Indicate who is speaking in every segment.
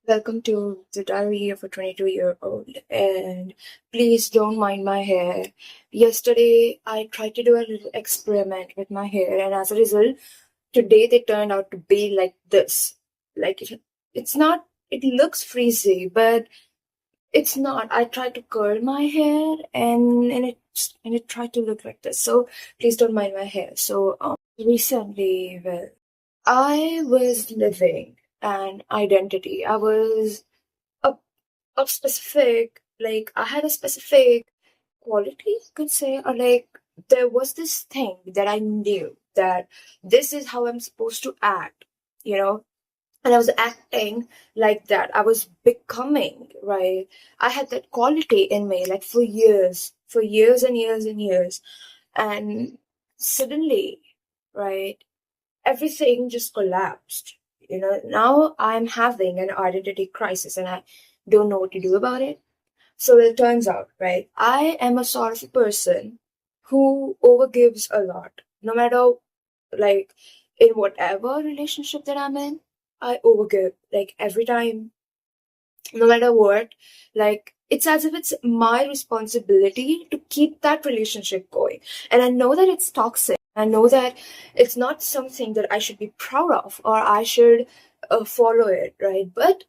Speaker 1: Welcome to the diary of a 22-year-old. And please don't mind my hair. Yesterday, I tried to do a little experiment with my hair, and as a result, today they turned out to be like this. Like it's not. It looks frizzy, but it's not. I tried to curl my hair, and it tried to look like this. So please don't mind my hair. So recently, well, I was living an identity. I was a, a specific, like, I had a specific quality, you could say, or like, there was this thing that I knew that this is how I'm supposed to act, you know? And I was acting like that. I was becoming, right? I had that quality in me, like, for years and years and years. And suddenly, right? Everything just collapsed. Now I'm having an identity crisis and I don't know what to do about it. So it turns out, right, I am a sort of a person who overgives a lot. No matter, like, in whatever relationship that I'm in, I overgive. Like, every time, no matter what, like, it's as if it's my responsibility to keep that relationship going. And I know that it's toxic. I know that it's not something that I should be proud of or I should follow it, right? But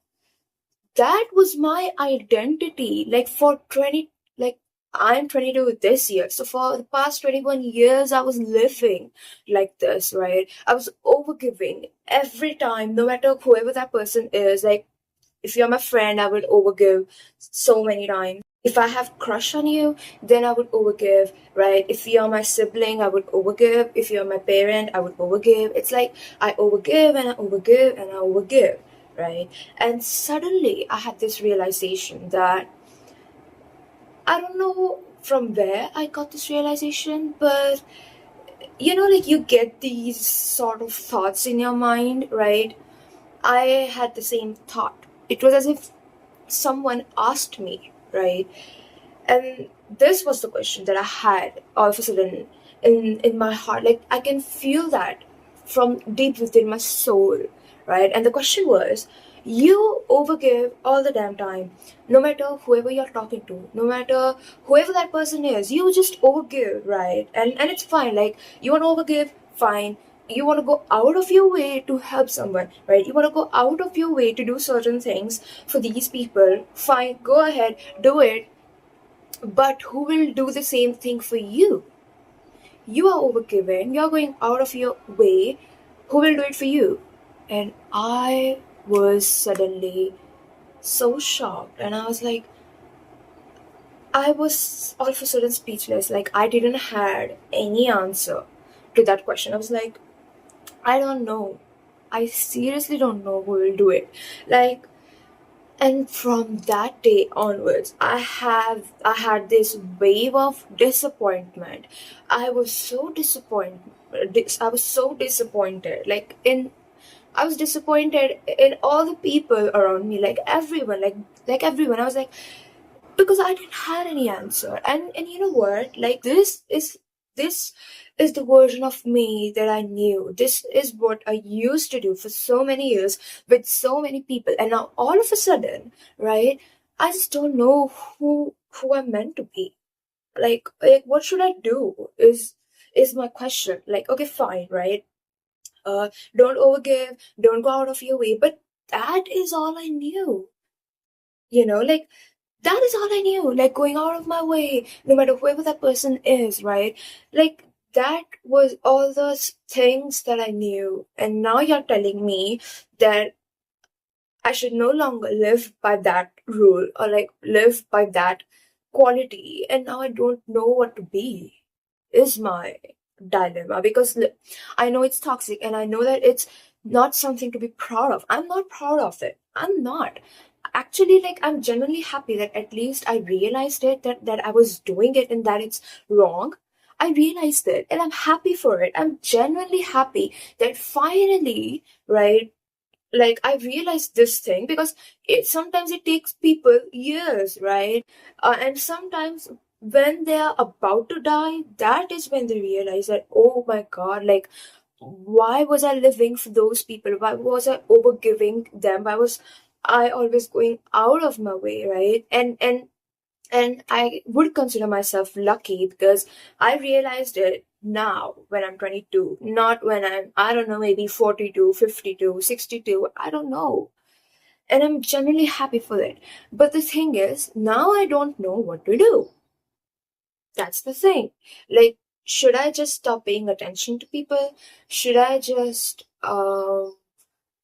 Speaker 1: that was my identity. Like, for 20, like, I'm 22 this year. So for the past 21 years, I was living like this, right? I was overgiving every time, no matter whoever that person is. Like, if you're my friend, I would overgive so many times. If I have crush on you, then I would overgive, right? If you're my sibling, I would overgive. If you're my parent, I would overgive. It's like I overgive and I overgive and I overgive, right? And suddenly I had this realization that I don't know from where I got this realization, but like, you get these sort of thoughts in your mind, right? I had the same thought. It was as if someone asked me, right? And this was the question that I had all of a sudden in my heart. Like, I can feel that from deep within my soul, right? And the question was, you overgive all the damn time, no matter whoever you're talking to, no matter whoever that person is, you just overgive, right? And it's fine. Like, you want to overgive, fine. You want to go out of your way to help someone, right? You want to go out of your way to do certain things for these people, fine, go ahead, do it. But who will do the same thing for you? You are overgiven, you're going out of your way. Who will do it for you? And I was suddenly so shocked, and I was like, I was all of a sudden speechless. Like, I didn't had any answer to that question. I was like, I don't know. I seriously don't know who will do it. Like, and from that day onwards, I had this wave of disappointment. I was so disappointed. I was disappointed in all the people around me, like everyone, like everyone. I was like, because I didn't have any answer. And you know what? Like, this is the version of me that I knew. This is what I used to do for so many years with so many people. And now all of a sudden, right? I just don't know who I'm meant to be. Like, what should I do? Is my question. Like, okay, fine, right? Don't overgive, don't go out of your way. But that is all I knew. Like, that is all I knew. Like, going out of my way, no matter whoever that person is, right? Like, that was all those things that I knew. And now you're telling me that I should no longer live by that rule or like live by that quality. And now I don't know what to be, is my dilemma. Because I know it's toxic and I know that it's not something to be proud of. I'm not proud of it. I'm not. Actually, like, I'm genuinely happy that at least I realized it, that I was doing it and that it's wrong. I realized it and I'm happy for it. I'm genuinely happy that finally, right, like, I realized this thing, because sometimes it takes people years, right? And sometimes when they are about to die, that is when they realize that, oh my god, like, why was I living for those people? Why was I overgiving them? Why was I always going out of my way, right? And I would consider myself lucky because I realized it now when I'm 22, not when I'm, I don't know, maybe 42, 52, 62, I don't know. And I'm genuinely happy for it. But the thing is, now I don't know what to do. That's the thing. Like, should I just stop paying attention to people? Should I just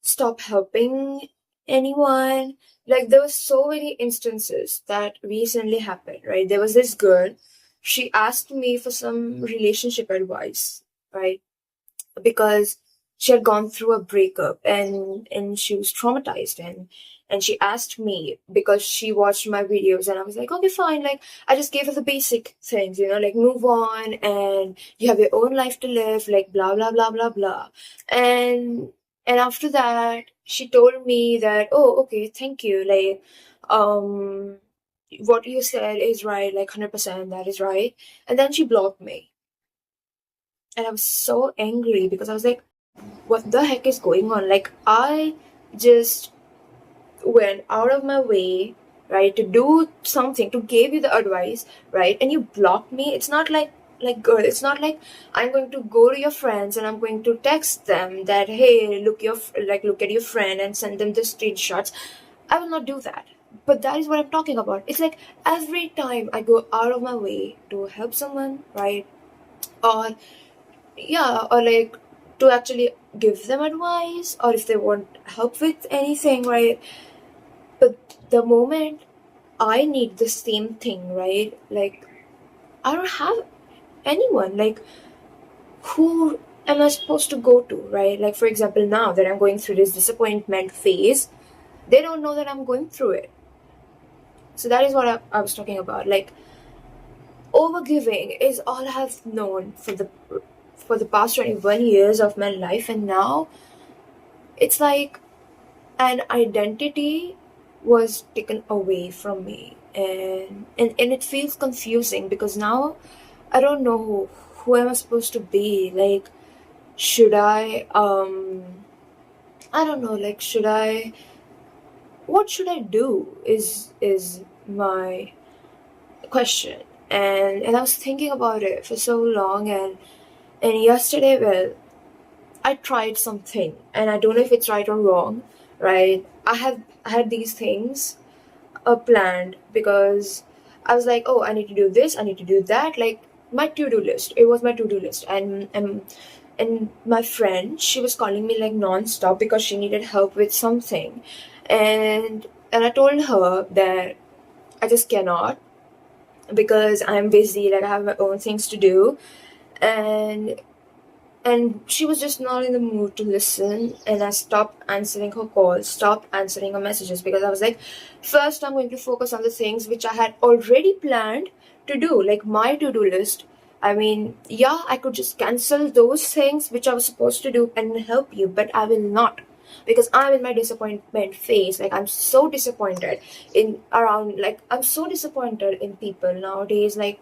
Speaker 1: stop helping anyone? Like, there were so many instances that recently happened, right? There was this girl, she asked me for some relationship advice, right? Because she had gone through a breakup and she was traumatized, and she asked me because she watched my videos, and I was like, okay, fine. Like, I just gave her the basic things, like move on and you have your own life to live, like blah blah blah blah blah. And after that she told me that, oh, okay, thank you, like, um what you said is right, like 100% that is right. And then she blocked me, and I was so angry because I was like, what the heck is going on? Like, I just went out of my way, right, to do something, to give you the advice, right, and you blocked me. It's not like girl, it's not like I'm going to go to your friends and I'm going to text them that, hey, look at your friend and send them the screenshots. I will not do that. But that is what I'm talking about. It's like every time I go out of my way to help someone, right, or yeah, or like to actually give them advice, or if they want help with anything, right, but the moment I need the same thing, right, like, I don't have anyone. Like, who am I supposed to go to, right? Like, for example, now that I'm going through this disappointment phase, they don't know that I'm going through it. So that is what I was talking about. Like, overgiving is all I've known for the past 21 years of my life, and now it's like an identity was taken away from me, and it feels confusing because now I don't know who am I supposed to be. Like, should I don't know, like, what should I do is my question. And I was thinking about it for so long, and yesterday, well, I tried something, and I don't know if it's right or wrong, right? I had these things planned because I was like, oh, I need to do this, I need to do that. Like, my to-do list. It was my to-do list, and my friend, she was calling me like non-stop because she needed help with something, and I told her that I just cannot because I'm busy. Like, I have my own things to do, and and she was just not in the mood to listen, and I stopped answering her calls, stopped answering her messages, because I was like, first I'm going to focus on the things which I had already planned to do, like my to-do list. I mean, yeah, I could just cancel those things which I was supposed to do and help you, but I will not, because I'm in my disappointment phase. Like, I'm so disappointed I'm so disappointed in people nowadays. Like,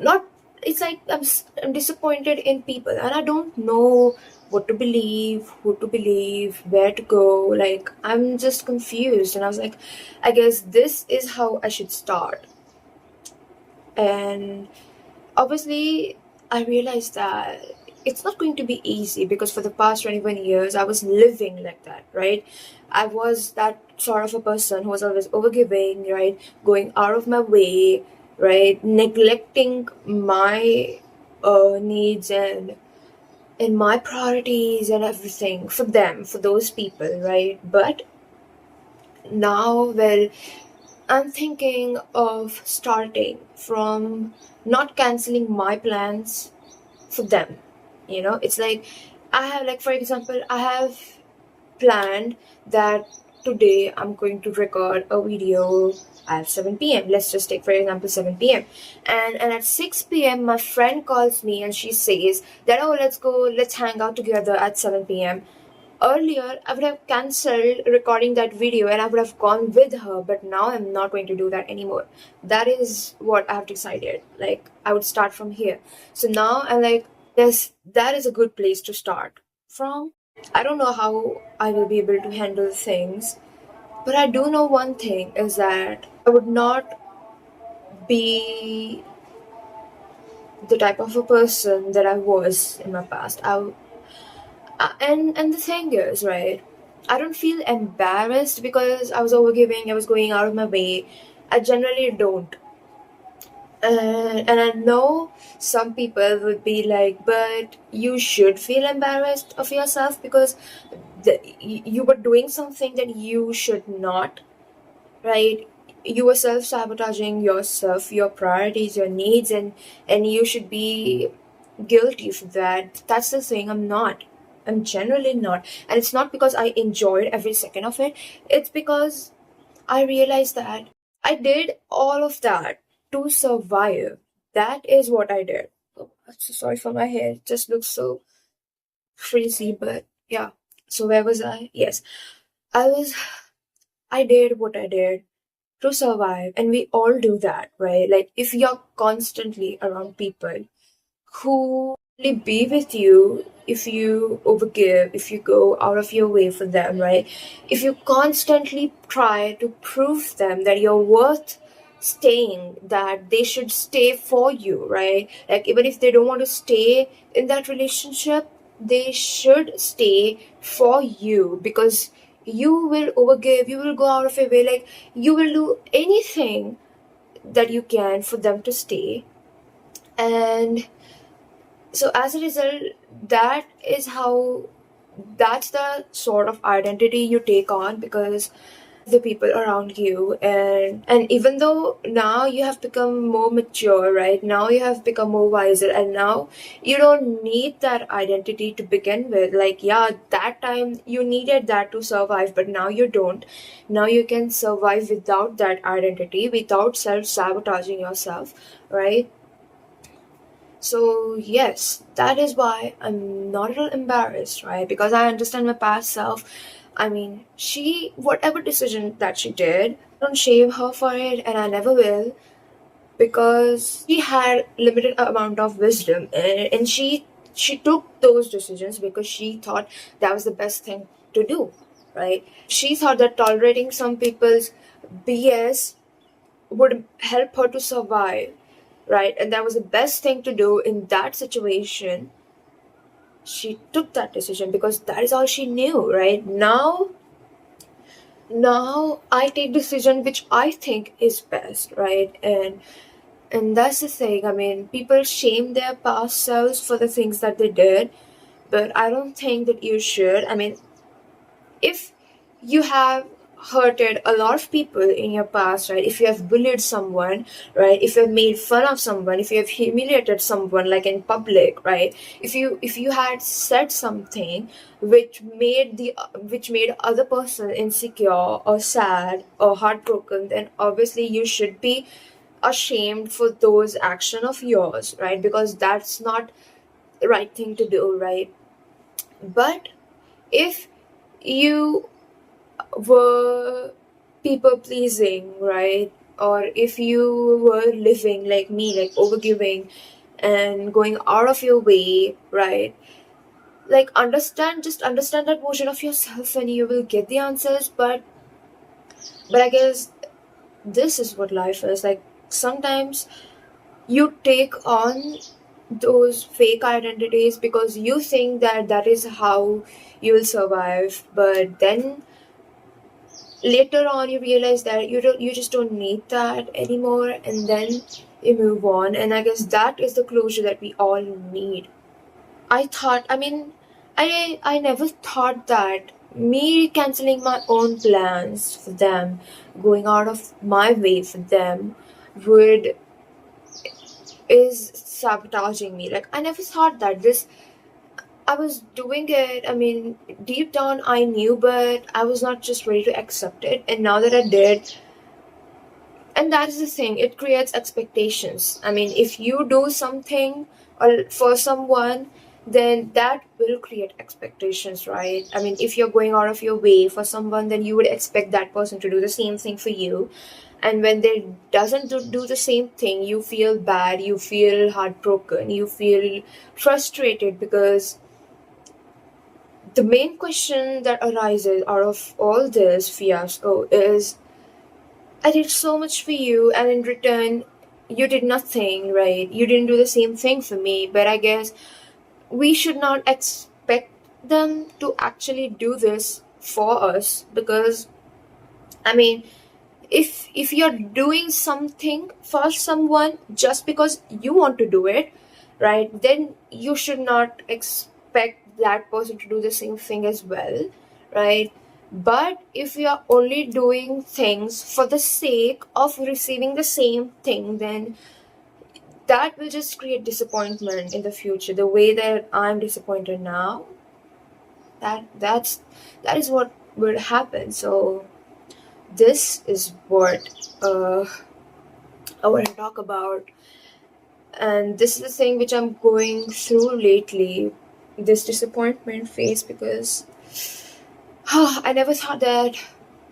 Speaker 1: not it's like I'm disappointed in people, and I don't know what to believe, who to believe, where to go. Like, I'm just confused, and I was like, I guess this is how I should start. And obviously I realized that it's not going to be easy, because for the past 21 years I was living like that, right? I was that sort of a person who was always overgiving, right, going out of my way, right, neglecting my needs and my priorities and everything for them, for those people, right? But now, well, I'm thinking of starting from not canceling my plans for them. It's like, I have, like, for example, I have planned that today I'm going to record a video at 7 p.m. Let's just take, for example, 7 p.m. And at 6 p.m. my friend calls me and she says that, oh, let's hang out together at 7 p.m. Earlier, I would have cancelled recording that video and I would have gone with her, but now I'm not going to do that anymore. That is what I have decided. Like, I would start from here. So now I'm like, that is a good place to start from. I don't know how I will be able to handle things, but I do know one thing is that I would not be the type of a person that I was in my past. And the thing is, right, I don't feel embarrassed because I was overgiving, I was going out of my way. I generally don't. And I know some people would be like, but you should feel embarrassed of yourself because you were doing something that you should not, right? You were self-sabotaging yourself, your priorities, your needs, and you should be guilty for that. That's the thing. I'm not. I'm generally not. And it's not because I enjoyed every second of it. It's because I realized that I did all of that to survive. That is what I did. Oh, I'm so sorry for my hair. It just looks so frizzy, but yeah. So where was I? Yes. I was I did what I did to survive, and we all do that, right? Like if you're constantly around people who really be with you, if you overgive, if you go out of your way for them, right? If you constantly try to prove them that you're worth staying, that they should stay for you, right? Like even if they don't want to stay in that relationship, they should stay for you because you will overgive, you will go out of your way, like you will do anything that you can for them to stay. And so as a result, that is how that's the sort of identity you take on because the people around you. And even though now you have become more mature, right, now you have become more wiser, and now you don't need that identity to begin with. Like yeah, that time you needed that to survive, but now you don't. Now you can survive without that identity, without self-sabotaging yourself, right? So yes, that is why I'm not at all embarrassed, right? Because I understand my past self. I mean, she whatever decision that she did, I don't shame her for it, and I never will, because she had limited amount of wisdom, and she took those decisions because she thought that was the best thing to do, right? She thought that tolerating some people's BS would help her to survive, right? And that was the best thing to do in that situation. She took that decision because that is all she knew, right? Now I take decision which I think is best, right? And that's the thing. I mean, people shame their past selves for the things that they did, but I don't think that you should. I mean, if you have hurted a lot of people in your past, right, if you have bullied someone, right, if you have made fun of someone, if you have humiliated someone like in public, right, if you had said something which made other person insecure or sad or heartbroken, then obviously you should be ashamed for those action of yours, right? Because that's not the right thing to do, right? But if you were people pleasing, right? Or if you were living like me, like overgiving and going out of your way, right? Like just understand that version of yourself and you will get the answers. But I guess this is what life is. Like sometimes you take on those fake identities because you think that that is how you will survive, but then later on you realize that you just don't need that anymore, and then you move on. And I guess that is the closure that we all need. I never thought that me canceling my own plans for them, going out of my way for them, would is sabotaging me. Like I never thought that this I was doing it. I mean, deep down I knew, but I was not just ready to accept it. And now that I did, and that is the thing, it creates expectations. I mean, if you do something or for someone, then that will create expectations, right? I mean, if you're going out of your way for someone, then you would expect that person to do the same thing for you. And when they doesn't do the same thing, you feel bad, you feel heartbroken, you feel frustrated because the main question that arises out of all this fiasco is, I did so much for you, and in return, you did nothing, right? You didn't do the same thing for me, but I guess we should not expect them to actually do this for us, because, I mean, if you're doing something for someone just because you want to do it, right, then you should not expect that person to do the same thing as well, right? But if you are only doing things for the sake of receiving the same thing, then that will just create disappointment in the future, the way that I'm disappointed now. That is what will happen. So this is what I want to talk about, and this is the thing which I'm going through lately, this disappointment phase, because I never thought that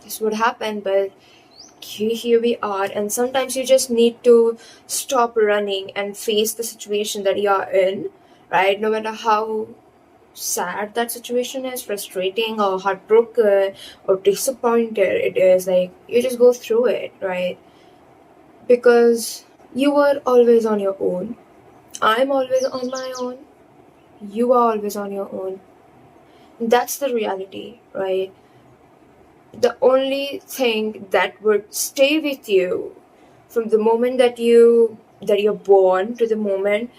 Speaker 1: this would happen, but here we are. And sometimes you just need to stop running and face the situation that you are in, right? No matter how sad that situation is, frustrating or heartbroken or disappointed it is, like, you just go through it, right? Because you were always on your own. I'm always on my own. You are always on your own. That's the reality, right? The only thing that would stay with you from the moment that you're born to the moment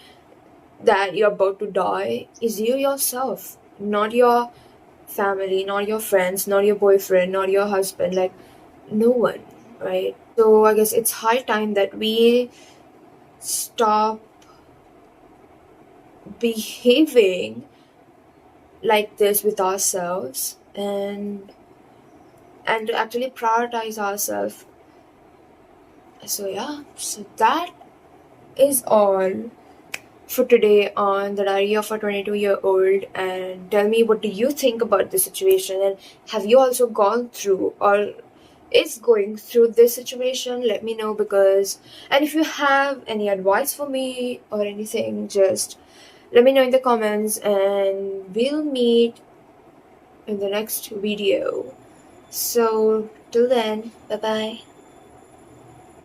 Speaker 1: that you're about to die is you yourself, not your family, not your friends, not your boyfriend, not your husband, like no one, right? So I guess it's high time that we stop behaving like this with ourselves, and to actually prioritize ourselves. So yeah, so that is all for today on the diary of a 22-year-old. And tell me, what do you think about the situation, and have you also gone through or is going through this situation? Let me know, because, and if you have any advice for me or anything, just let me know in the comments, and we'll meet in the next video. So till then, bye bye.